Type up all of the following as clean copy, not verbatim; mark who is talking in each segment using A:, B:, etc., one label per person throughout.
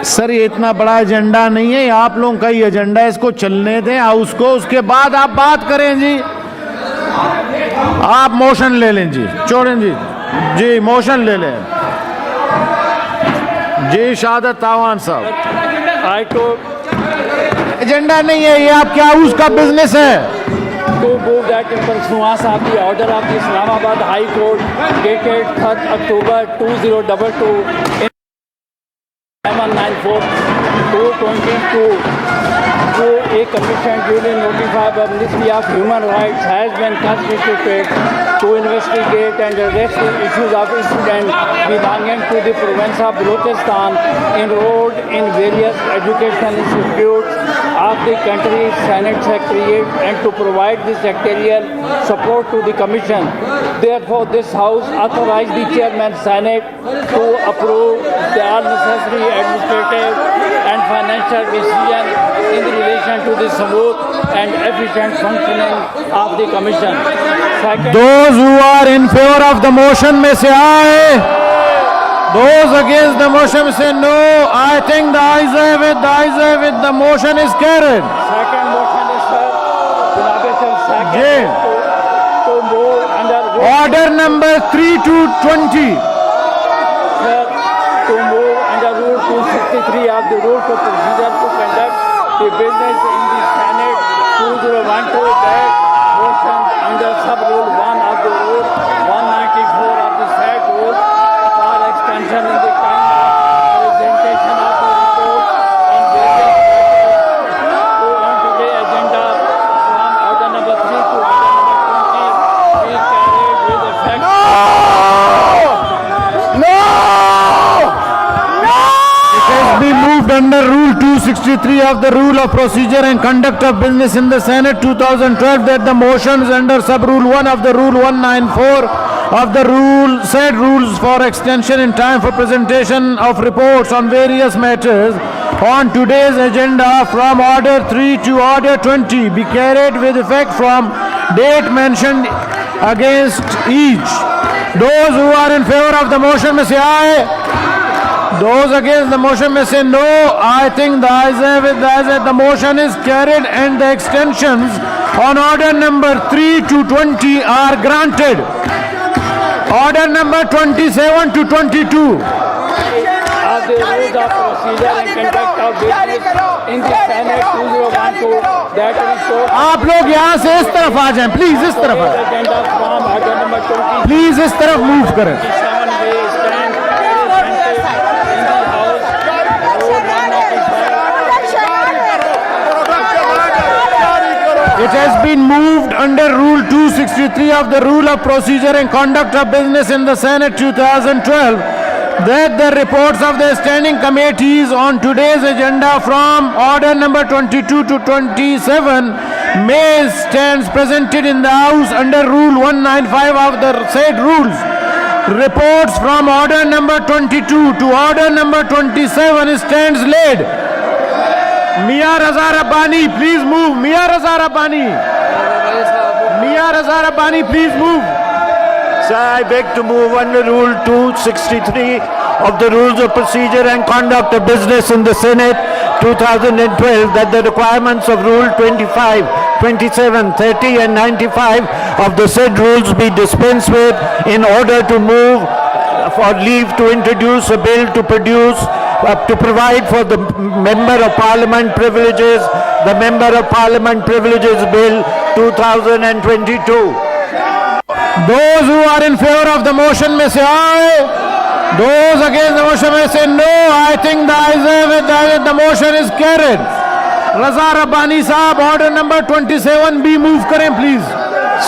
A: Sir ये इतना बड़ा एजेंडा नहीं है, आप लोगों का ही एजेंडा है, इसको चलने दें हाउस को, उसके बाद आप बात करें जी। आप मोशन ले लें जी, छोड़ें जी, जी मोशन ले लें जी। शहादत तावान साहब,
B: हाई कोर्ट
A: एजेंडा नहीं है ये, आपके हाउस का बिजनेस है।
B: to move that in pursuance of the order of the Islamabad High Court dated 3rd October 2022 in 794-222 to a commission duly notified by Ministry of Human Rights has been constituted to investigate and address the issues of students belonging to the province of Balochistan enrolled in various educational institutes of the country's Senate Secretariat and to provide the secretarial support to the Commission. Therefore, this House authorized the Chairman Senate to approve the all necessary administrative and financial decisions in relation to the smooth and efficient functioning of the Commission. Second,
A: Those who are in favor of the motion may say aye. Those against the motion say no. I think the ayes have it. The ayes have it. The motion is carried.
B: second motion is second
A: Jane.
B: to move under
A: Order number 3 to 20.
B: to move under Rule 263 of the Rules of Procedure to conduct the business in the Senate 2012 that motion under sub-rule 1 of the Rule 194 of the said rule for extension in the time of presentation of the report on various matters to on today's agenda from order number 3 to order number 20 be carried with effect.
A: It has been moved under Rule 263 of the Rule of Procedure and Conduct of Business in the Senate 2012 that the motions under sub-rule 1 of the Rule 194 of the rule said rules for extension in time for presentation of reports on various matters on today's agenda from Order 3 to Order 20 be carried with effect from date mentioned against each. Those who are in favor of the motion may say aye. Those against the motion may say no. I think the ayes have it. The ayes have it. The motion is carried and the extensions on order number 3 to 20 are granted. Order number 27 to 22.
B: Of the rules of procedure and conduct of business in the Senate 2012 that restores
A: आप लोग यहाँ से इस तरफ आ जाएं, please इस तरफ आ जाएं।
B: agenda from order number 20.
A: Please इस तरफ मूव करें।
B: 7 may stand presented in the House. Rule 195.
A: It has been moved under Rule 263 of the Rule of Procedure and Conduct of Business in the Senate 2012 that the reports of the standing committees on today's agenda from order number 22 to 27 may stands presented in the House under Rule 195 of the said rules. Reports from order number 22 to order number 27 stands laid. Mia Raza Rabbani, please move. Mia Raza Rabbani. Mia Raza Rabbani, please move.
C: Sir, I beg to move under Rule 263 of the Rules of Procedure and Conduct of Business in the Senate 2012 that the requirements of Rule 25, 27, 30 and 95 of the said rules be dispensed with in order to move for leave to introduce a bill to provide for the Member of Parliament privileges, the Member of Parliament privileges Bill 2022.
A: Those who are in favor of the motion may say aye. Those against the motion may say no. I think the ayes have it. The motion is carried. Raza Rabbani Sahab, order number 27 be move karen please.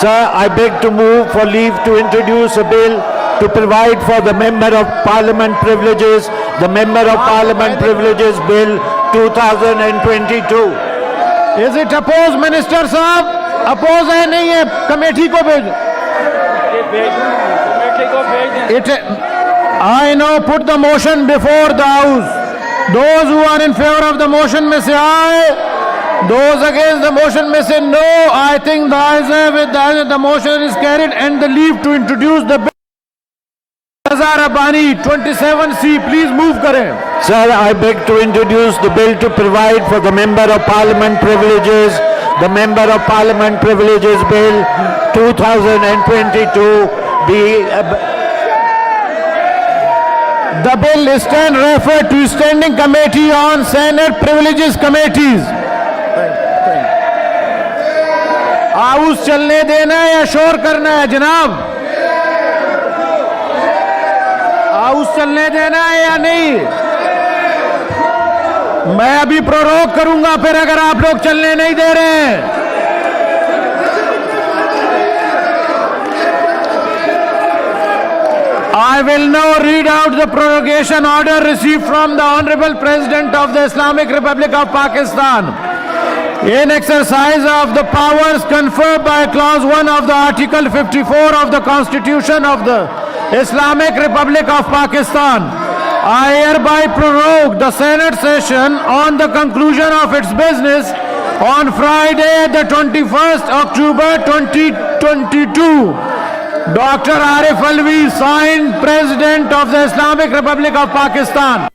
C: Sir, I beg to move for leave to introduce a bill to provide for the Member of Parliament privileges, the Member of Parliament privileges Bill 2022.
A: Is it opposed, Minister Sahab? Oppose है नहीं है, committee को भेज। I now put the motion before the House. Those who are in favor of the motion may say aye. Those against the motion may say no. I think the ayes have it. The motion is carried and the leave to introduce the bill has Murtaza Rabbani 27C, please move करें.
C: Sir, I beg to introduce the bill to provide for the Member of Parliament privileges. The Member of Parliament privileges Bill 2022 be
A: The bill is then referred to Standing Committee on Senate Privileges Committees. House चलने देना है या शोर करना है जनाब? House चलने देना है या नहीं? मैं अभी प्रोरोग करूंगा फिर अगर आप लोग चलने नहीं दे रहे हैं. I will now read out the prorogation order received from the Honorable President of the Islamic Republic of Pakistan. In exercise of the powers conferred by Clause 1 of the Article 54 of the Constitution of the Islamic Republic of Pakistan, I hereby prorogue the Senate session on the conclusion of its business on Friday, the 21st October 2022. Dr. Arif Alvi, signed President of the Islamic Republic of Pakistan.